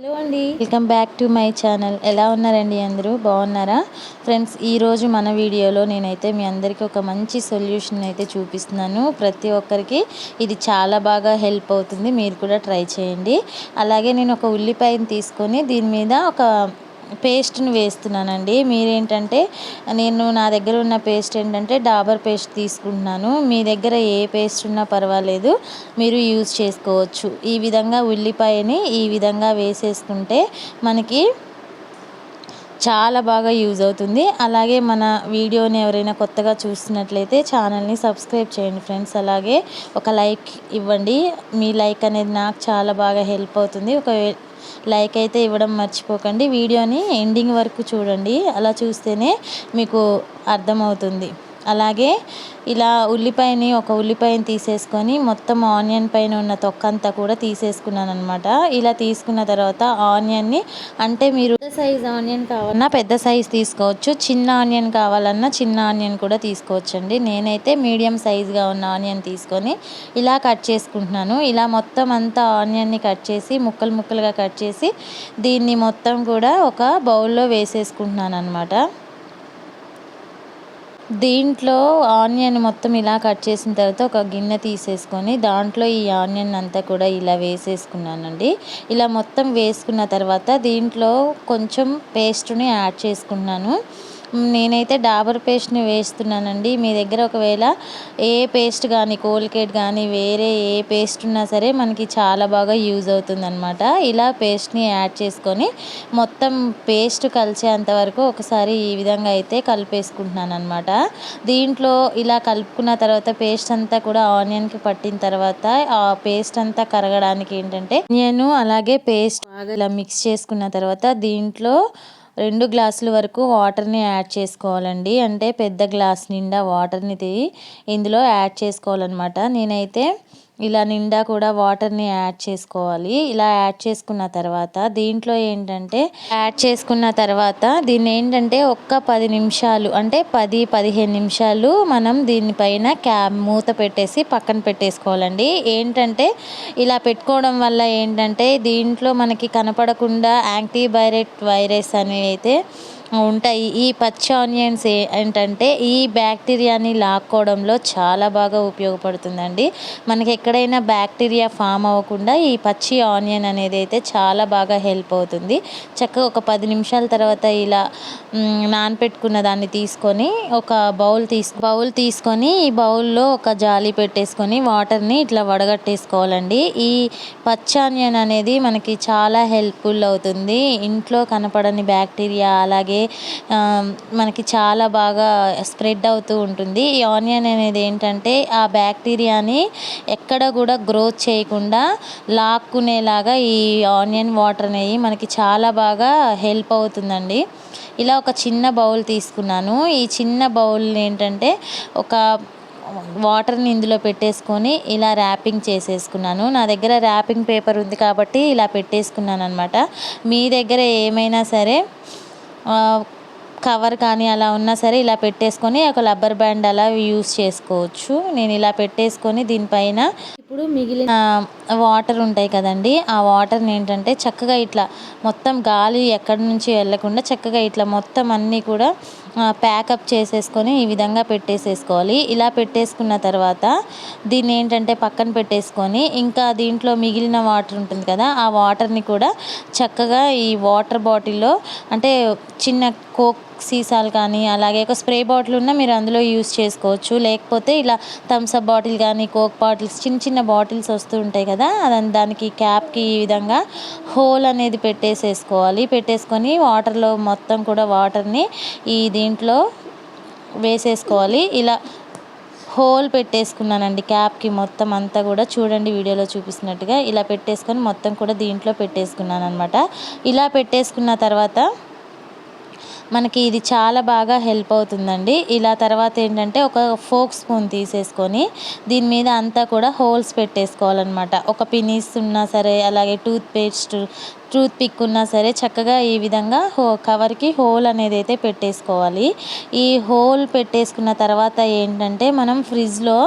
Hello అండి, welcome back to my channel. ఎలా ఉన్నారండి? అందరూ బాగున్నారా ఫ్రెండ్స్? ఈరోజు మన వీడియోలో నేనైతే మీ అందరికీ ఒక మంచి సొల్యూషన్ అయితే చూపిస్తున్నాను. ప్రతి ఒక్కరికి ఇది చాలా బాగా హెల్ప్ అవుతుంది. మీరు కూడా ట్రై చేయండి. అలాగే నేను ఒక ఉల్లిపాయను తీసుకొని దీని మీద ఒక పేస్ట్ని వేస్తున్నానండి. మీరేంటంటే నా దగ్గర ఉన్న పేస్ట్ ఏంటంటే డాబర్ పేస్ట్ తీసుకుంటున్నాను. మీ దగ్గర ఏ పేస్ట్ ఉన్నా పర్వాలేదు, మీరు యూజ్ చేసుకోవచ్చు. ఈ విధంగా ఉల్లిపాయని ఈ విధంగా వేసేసుకుంటే మనకి చాలా బాగా యూజ్ అవుతుంది. అలాగే మన వీడియోని ఎవరైనా కొత్తగా చూస్తున్నట్లయితే ఛానల్ని సబ్స్క్రైబ్ చేయండి ఫ్రెండ్స్. అలాగే ఒక లైక్ ఇవ్వండి. మీ లైక్ అనేది నాకు చాలా బాగా హెల్ప్ అవుతుంది. ఒక లైక్ అయితే ఇవ్వడం మర్చిపోకండి. వీడియోని ఎండింగ్ వరకు చూడండి. అలా చూస్తేనే మీకు అర్థమవుతుంది. అలాగే ఇలా ఒక ఉల్లిపాయని తీసేసుకొని మొత్తం ఆనియన్ పైన ఉన్న తొక్కంతా కూడా తీసేసుకున్నాను అనమాట. ఇలా తీసుకున్న తర్వాత ఆనియన్ని అంటే మీరు పెద్ద సైజ్ ఆనియన్ కావాలన్నా పెద్ద సైజ్ తీసుకోవచ్చు, చిన్న ఆనియన్ కావాలన్నా చిన్న ఆనియన్ కూడా తీసుకోవచ్చండి. నేనైతే మీడియం సైజ్గా ఉన్న ఆనియన్ తీసుకొని ఇలా కట్ చేసుకుంటున్నాను. ఇలా మొత్తం అంతా ఆనియన్ని కట్ చేసి ముక్కలుగా కట్ చేసి దీన్ని మొత్తం కూడా ఒక బౌల్లో వేసేసుకుంటున్నాను అనమాట. దీంట్లో ఆనియన్ మొత్తం ఇలా కట్ చేసిన తర్వాత ఒక గిన్నె తీసేసుకొని దాంట్లో ఈ ఆనియన్ అంతా కూడా ఇలా వేసేసుకున్నానండి. ఇలా మొత్తం వేసుకున్న తర్వాత దీంట్లో కొంచెం పేస్ట్ని యాడ్ చేసుకున్నాను. నేనైతే డాబర్ పేస్ట్ని వేస్తున్నానండి. మీ దగ్గర ఒకవేళ ఏ పేస్ట్ కానీ కోల్గేట్ కానీ వేరే ఏ పేస్ట్ ఉన్నా సరే మనకి చాలా బాగా యూజ్ అవుతుందన్నమాట. ఇలా పేస్ట్ని యాడ్ చేసుకొని మొత్తం పేస్ట్ కలిసేంత వరకు ఒకసారి ఈ విధంగా అయితే కలిపేసుకుంటున్నాను అనమాట. దీంట్లో ఇలా కలుపుకున్న తర్వాత పేస్ట్ అంతా కూడా ఆనియన్కి పట్టిన తర్వాత ఆ పేస్ట్ అంతా కరగడానికి ఏంటంటే ఆనియన్ అలాగే పేస్ట్ బాగా ఇలా మిక్స్ చేసుకున్న తర్వాత దీంట్లో 2 గ్లాసుల వరకు వాటర్ని యాడ్ చేసుకోవాలండి. అంటే పెద్ద గ్లాస్ నిండా వాటర్ని ఇందులో యాడ్ చేసుకోవాలన్నమాట. నేనైతే ఇలా నిండా కూడా వాటర్ని యాడ్ చేసుకోవాలి. ఇలా యాడ్ చేసుకున్న తర్వాత దీన్ని ఏంటంటే ఒక్క 10 నిమిషాలు అంటే 10-15 నిమిషాలు మనం దీనిపైన మూత పెట్టేసి పక్కన పెట్టేసుకోవాలండి. ఏంటంటే ఇలా పెట్టుకోవడం వల్ల ఏంటంటే దీంట్లో మనకి కనపడకుండా వైరస్ అనేవి అయితే ఉంటాయి. ఈ పచ్చి ఆనియన్స్ ఏంటంటే ఈ బ్యాక్టీరియాని లాక్కోవడంలో చాలా బాగా ఉపయోగపడుతుందండి. మనకి ఎక్కడైనా బ్యాక్టీరియా ఫామ్ అవ్వకుండా ఈ పచ్చి ఆనియన్ అనేది అయితే చాలా బాగా హెల్ప్ అవుతుంది. చక్కగా ఒక 10 నిమిషాల తర్వాత ఇలా నానపెట్టుకున్న దాన్ని తీసుకొని ఒక బౌల్ తీసుకొని ఈ బౌల్లో ఒక జాలి పెట్టేసుకొని వాటర్ని ఇట్లా వడగట్టేసుకోవాలండి. ఈ పచ్చి ఆనియన్ అనేది మనకి చాలా హెల్ప్ఫుల్ అవుతుంది. ఇంట్లో కనపడని బ్యాక్టీరియా అలాగే మనకి చాలా బాగా స్ప్రెడ్ అవుతూ ఉంటుంది. ఈ ఆనియన్ అనేది ఏంటంటే ఆ బ్యాక్టీరియాని ఎక్కడ కూడా గ్రోత్ చేయకుండా లాక్కునేలాగా ఈ ఆనియన్ వాటర్ అనేవి మనకి చాలా బాగా హెల్ప్ అవుతుందండి. ఇలా ఒక చిన్న బౌల్ తీసుకున్నాను. ఈ చిన్న బౌల్ ఏంటంటే ఒక వాటర్ని ఇందులో పెట్టేసుకొని ఇలా ర్యాపింగ్ చేసేసుకున్నాను. నా దగ్గర ర్యాపింగ్ పేపర్ ఉంది కాబట్టి ఇలా పెట్టేసుకున్నాను అనమాట. మీ దగ్గర ఏమైనా సరే కవర్ కానీ అలా ఉన్నా సరే ఇలా పెట్టేసుకొని ఒక రబ్బర్ బ్యాండ్ అలా యూస్ చేసుకోవచ్చు. నేను ఇలా పెట్టేసుకొని దీనిపైన ఇప్పుడు మిగిలిన వాటర్ ఉంటాయి కదండి, ఆ వాటర్ని ఏంటంటే చక్కగా ఇట్లా మొత్తం గాలి ఎక్కడి నుంచి వెళ్ళకుండా చక్కగా ఇట్లా మొత్తం అన్నీ కూడా ప్యాకప్ చేసేసుకొని ఈ విధంగా పెట్టేసేసుకోవాలి. ఇలా పెట్టేసుకున్న తర్వాత దీన్ని ఏంటంటే పక్కన పెట్టేసుకొని ఇంకా దీంట్లో మిగిలిన వాటర్ ఉంటుంది కదా, ఆ వాటర్ని కూడా చక్కగా ఈ వాటర్ బాటిల్లో అంటే చిన్న కోక్ సీసాలు కానీ అలాగే ఒక స్ప్రే బాటిల్ ఉన్నా మీరు అందులో యూస్ చేసుకోవచ్చు. లేకపోతే ఇలా థమ్స్అప్ బాటిల్ కానీ కోక్ బాటిల్స్ చిన్న బాటిల్స్ వస్తూ ఉంటాయి కదా, దానికి క్యాప్కి ఈ విధంగా హోల్ అనేది పెట్టేసుకొని వాటర్లో మొత్తం కూడా వాటర్ని దీంట్లో వేసేసుకోవాలి. ఇలా హోల్ పెట్టేసుకున్నానండి క్యాప్కి మొత్తం అంతా కూడా. చూడండి వీడియోలో చూపిస్తున్నట్టుగా ఇలా పెట్టేసుకొని మొత్తం కూడా దీంట్లో పెట్టేసుకున్నాను అనమాట. ఇలా పెట్టేసుకున్న తర్వాత మనకి ఇది చాలా బాగా హెల్ప్ అవుతుందండి. ఇలా తర్వాత ఏంటంటే ఒక ఫోక్ స్పూన్ తీసేసుకొని దీని మీద అంతా కూడా హోల్స్ పెట్టేసుకోవాలన్నమాట. ఒక పినీస్ ఉన్నా సరే అలాగే టూత్ పిక్ ఉన్నా సరే చక్కగా ఈ విధంగా కవర్కి హోల్ అనేది అయితే పెట్టేసుకోవాలి. ఈ హోల్ పెట్టేసుకున్న తర్వాత ఏంటంటే మనం ఫ్రిడ్జ్లో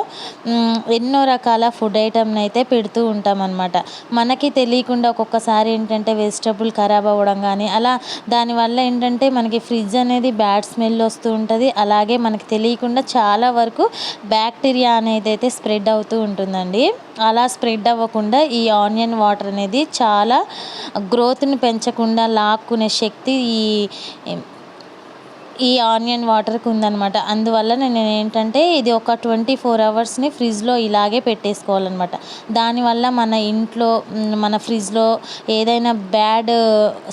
ఎన్నో రకాల ఫుడ్ ఐటమ్ని అయితే పెడుతూ ఉంటాం అన్నమాట. మనకి తెలియకుండా ఒక్కొక్కసారి ఏంటంటే వెజిటబుల్ ఖరాబ్ అవ్వడం కానీ అలా దానివల్ల ఏంటంటే మనకి ఫ్రిడ్జ్ అనేది బ్యాడ్ స్మెల్ వస్తూ ఉంటుంది. అలాగే మనకి తెలియకుండా చాలా వరకు బ్యాక్టీరియా అనేది అయితే స్ప్రెడ్ అవుతూ ఉంటుందండి. అలా స్ప్రెడ్ అవ్వకుండా ఈ ఆనియన్ వాటర్ అనేది చాలా గ్రోత్ని పెంచకుండా లాక్కునే శక్తి ఈ ఆనియన్ వాటర్కి ఉందనమాట. అందువల్ల నేను ఏంటంటే ఇది ఒక 24 అవర్స్ని ఫ్రిడ్జ్లో ఇలాగే పెట్టేసుకోవాలన్నమాట. దానివల్ల మన ఇంట్లో మన ఫ్రిడ్జ్లో ఏదైనా బ్యాడ్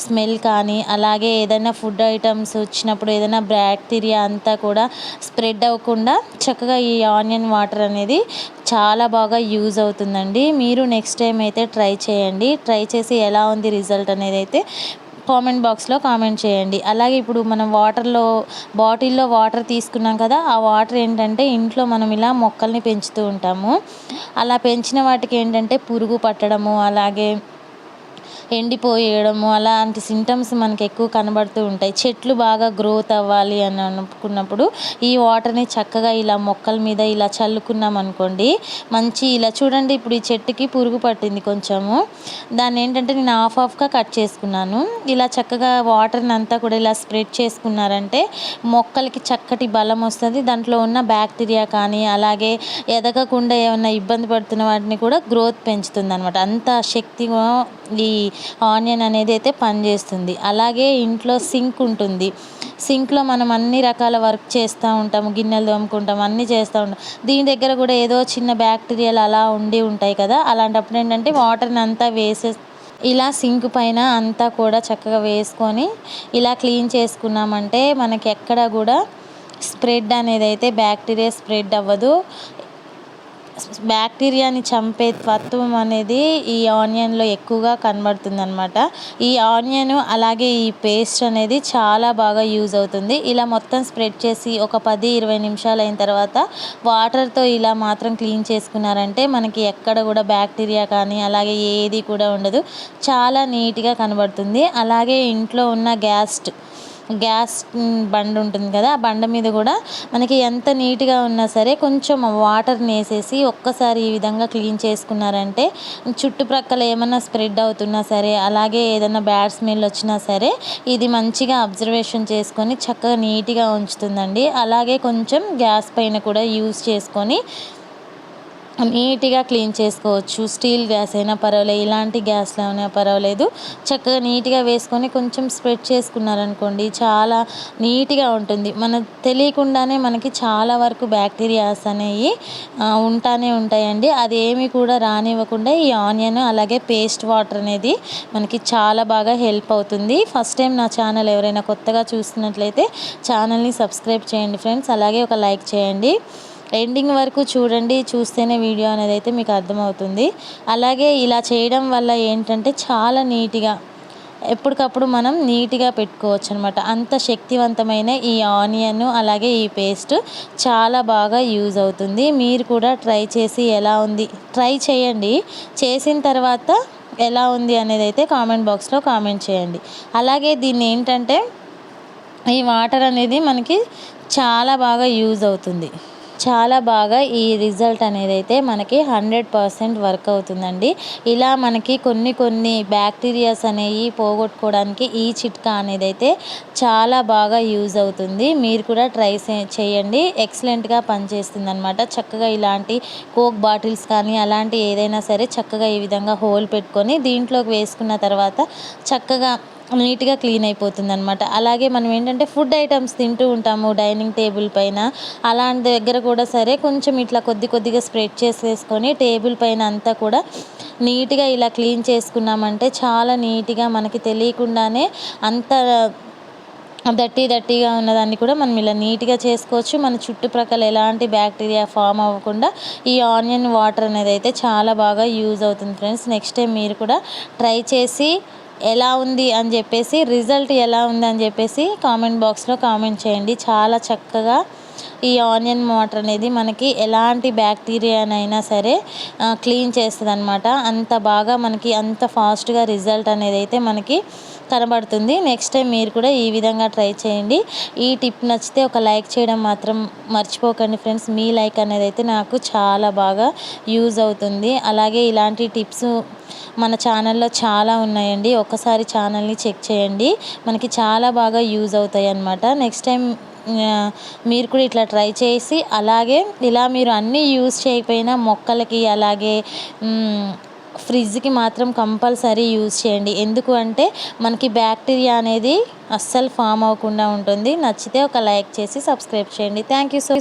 స్మెల్ కానీ అలాగే ఏదైనా ఫుడ్ ఐటమ్స్ వచ్చినప్పుడు ఏదైనా బ్యాక్టీరియా అంతా కూడా స్ప్రెడ్ అవ్వకుండా చక్కగా ఈ ఆనియన్ వాటర్ అనేది చాలా బాగా యూజ్ అవుతుందండి. మీరు నెక్స్ట్ టైం అయితే ట్రై చేయండి. ట్రై చేసి ఎలా ఉంది రిజల్ట్ అనేది అయితే కామెంట్ బాక్స్లో కామెంట్ చేయండి. అలాగే ఇప్పుడు మనం బాటిల్లో వాటర్ తీసుకున్నాం కదా, ఆ వాటర్ ఏంటంటే ఇంట్లో మనం ఇలా మొక్కల్ని పెంచుతూ ఉంటాము. అలా పెంచిన వాటికి ఏంటంటే పురుగు పట్టడము అలాగే ఎండిపోయడము అలాంటి సింటమ్స్ మనకి ఎక్కువ కనబడుతూ ఉంటాయి. చెట్లు బాగా గ్రోత్ అవ్వాలి అని అనుకున్నప్పుడు ఈ వాటర్ని చక్కగా ఇలా మొక్కల మీద ఇలా చల్లుకున్నాం అనుకోండి, మంచి ఇలా చూడండి. ఇప్పుడు ఈ చెట్టుకి పురుగు పట్టింది కొంచెము, దాన్ని ఏంటంటే నేను హాఫ్గా కట్ చేసుకున్నాను. ఇలా చక్కగా వాటర్ని అంతా కూడా ఇలా స్ప్రెడ్ చేసుకున్నారంటే మొక్కలకి చక్కటి బలం వస్తుంది. దాంట్లో ఉన్న బ్యాక్టీరియా కానీ అలాగే ఎదగకుండా ఏమన్నా ఇబ్బంది పడుతున్న వాటిని కూడా గ్రోత్ పెంచుతుంది అనమాట. అంత శక్తిగా ఈ ఆనియన్ అనేది అయితే పనిచేస్తుంది. అలాగే ఇంట్లో సింక్ ఉంటుంది. సింక్లో మనం అన్ని రకాల వర్క్ చేస్తూ ఉంటాము, గిన్నెలు తోముకుంటాం, అన్నీ చేస్తూ ఉంటాం. దీని దగ్గర కూడా ఏదో చిన్న బ్యాక్టీరియాలు అలా ఉంటాయి కదా, అలాంటప్పుడు ఏంటంటే వాటర్ని అంతా ఇలా సింక్ పైన అంతా కూడా చక్కగా వేసుకొని ఇలా క్లీన్ చేసుకున్నామంటే మనకి ఎక్కడ కూడా స్ప్రెడ్ అనేది అయితే బ్యాక్టీరియా స్ప్రెడ్ అవ్వదు. బ్యాక్టీరియాని చంపే తత్వం అనేది ఈ ఆనియన్లో ఎక్కువగా కనబడుతుందన్నమాట. ఈ ఆనియన్ అలాగే ఈ పేస్ట్ అనేది చాలా బాగా యూజ్ అవుతుంది. ఇలా మొత్తం స్ప్రెడ్ చేసి ఒక 10-20 నిమిషాలు అయిన తర్వాత వాటర్తో ఇలా మాత్రం క్లీన్ చేసుకున్నారంటే మనకి ఎక్కడ కూడా బ్యాక్టీరియా కానీ అలాగే ఏది కూడా ఉండదు. చాలా నీట్గా కనబడుతుంది. అలాగే ఇంట్లో ఉన్న గ్యాస్ బండ ఉంటుంది కదా, ఆ బండ మీద కూడా మనకి ఎంత నీట్గా ఉన్నా సరే కొంచెం వాటర్ని వేసేసి ఒక్కసారి ఈ విధంగా క్లీన్ చేసుకున్నారంటే చుట్టుప్రక్కల ఏమన్నా స్ప్రెడ్ అవుతున్నా సరే అలాగే ఏదైనా బ్యాడ్ స్మెల్ వచ్చినా సరే ఇది మంచిగా అబ్జర్వేషన్ చేసుకొని చక్కగా నీట్గా ఉంచుతుందండి. అలాగే కొంచెం గ్యాస్ పైన కూడా యూజ్ చేసుకొని నీట్గా క్లీన్ చేసుకోవచ్చు. స్టీల్ గ్యాస్ అయినా పర్వాలేదు, ఇలాంటి గ్యాస్లో అయినా పర్వాలేదు. చక్కగా నీట్గా వేసుకొని కొంచెం స్ప్రెడ్ చేసుకున్నారనుకోండి చాలా నీట్గా ఉంటుంది. తెలియకుండానే మనకి చాలా వరకు బ్యాక్టీరియాస్ అనేవి ఉంటానే ఉంటాయండి. అది ఏమి కూడా రానివ్వకుండా ఈ ఆనియన్ అలాగే పేస్ట్ వాటర్ అనేది మనకి చాలా బాగా హెల్ప్ అవుతుంది. ఫస్ట్ టైం నా ఛానల్ ఎవరైనా కొత్తగా చూస్తున్నట్లయితే ఛానల్ని సబ్స్క్రైబ్ చేయండి ఫ్రెండ్స్. అలాగే ఒక లైక్ చేయండి. ఎండింగ్ వరకు చూడండి, చూస్తేనే వీడియో అనేది అయితే మీకు అర్థమవుతుంది. అలాగే ఇలా చేయడం వల్ల ఏంటంటే చాలా నీట్గా ఎప్పటికప్పుడు మనం నీట్గా పెట్టుకోవచ్చు అనమాట. అంత శక్తివంతమైన ఈ ఆనియన్ అలాగే ఈ పేస్ట్ చాలా బాగా యూజ్ అవుతుంది. మీరు కూడా ట్రై చేసి ట్రై చేయండి. చేసిన తర్వాత ఎలా ఉంది అనేది అయితే కామెంట్ బాక్స్లో కామెంట్ చేయండి. అలాగే దీన్ని ఏంటంటే ఈ వాటర్ అనేది మనకి చాలా బాగా యూజ్ అవుతుంది. చాలా బాగా ఈ రిజల్ట్ అనేది అయితే మనకి 100% వర్క్ అవుతుందండి. ఇలా మనకి కొన్ని బ్యాక్టీరియాస్ అనేవి పోగొట్టుకోవడానికి ఈ చిట్కా అనేది అయితే చాలా బాగా యూజ్ అవుతుంది. మీరు కూడా ట్రై చేయండి. ఎక్సలెంట్గా పనిచేస్తుంది అనమాట. చక్కగా ఇలాంటి కోక్ బాటిల్స్ కానీ అలాంటి ఏదైనా సరే చక్కగా ఈ విధంగా హోల్ పెట్టుకొని దీంట్లోకి వేసుకున్న తర్వాత చక్కగా నీట్గా క్లీన్ అయిపోతుంది అనమాట. అలాగే మనం ఏంటంటే ఫుడ్ ఐటమ్స్ తింటూ ఉంటాము డైనింగ్ టేబుల్ పైన, అలాంటి దగ్గర కూడా సరే కొంచెం ఇట్లా కొద్దిగా స్ప్రెడ్ చేసేసుకొని టేబుల్ పైన అంతా కూడా నీట్గా ఇలా క్లీన్ చేసుకున్నామంటే చాలా నీట్గా మనకి తెలియకుండానే అంత దట్టిగా ఉన్నదాన్ని కూడా మనం ఇలా నీట్గా చేసుకోవచ్చు. మన చుట్టుప్రక్కల ఎలాంటి బ్యాక్టీరియా ఫామ్ అవ్వకుండా ఈ ఆనియన్ వాటర్ అనేది అయితే చాలా బాగా యూజ్ అవుతుంది ఫ్రెండ్స్. నెక్స్ట్ టైం మీరు కూడా ట్రై చేసి ఎలా ఉంది అని చెప్పేసి రిజల్ట్ ఎలా ఉంది అని చెప్పేసి కామెంట్ బాక్స్లో కామెంట్ చేయండి. చాలా చక్కగా ఈ ఆనియన్ వాటర్ అనేది మనకి ఎలాంటి బ్యాక్టీరియానైనా సరే క్లీన్ చేస్తుంది అనమాట. అంత బాగా మనకి అంత ఫాస్ట్గా రిజల్ట్ అనేది అయితే మనకి కనబడుతుంది. నెక్స్ట్ టైం మీరు కూడా ఈ విధంగా ట్రై చేయండి. ఈ టిప్ నచ్చితే ఒక లైక్ చేయడం మాత్రం మర్చిపోకండి ఫ్రెండ్స్. మీ లైక్ అనేది అయితే నాకు చాలా బాగా యూజ్ అవుతుంది. అలాగే ఇలాంటి టిప్స్ మన ఛానల్లో చాలా ఉన్నాయండి. ఒక్కసారి ఛానల్ని చెక్ చేయండి, మనకి చాలా బాగా యూజ్ అవుతాయి అన్నమాట. నెక్స్ట్ టైం మీరు కూడా ఇట్లా ట్రై చేసి, అలాగే ఇలా మీరు అన్నీ యూజ్ చేయకపోయినా మొక్కలకి అలాగే ఫ్రిడ్జ్కి మాత్రం కంపల్సరీ యూజ్ చేయండి. ఎందుకు అంటే మనకి బ్యాక్టీరియా అనేది అస్సలు ఫామ్ అవ్వకుండా ఉంటుంది. నచ్చితే ఒక లైక్ చేసి సబ్స్క్రైబ్ చేయండి. Thank you so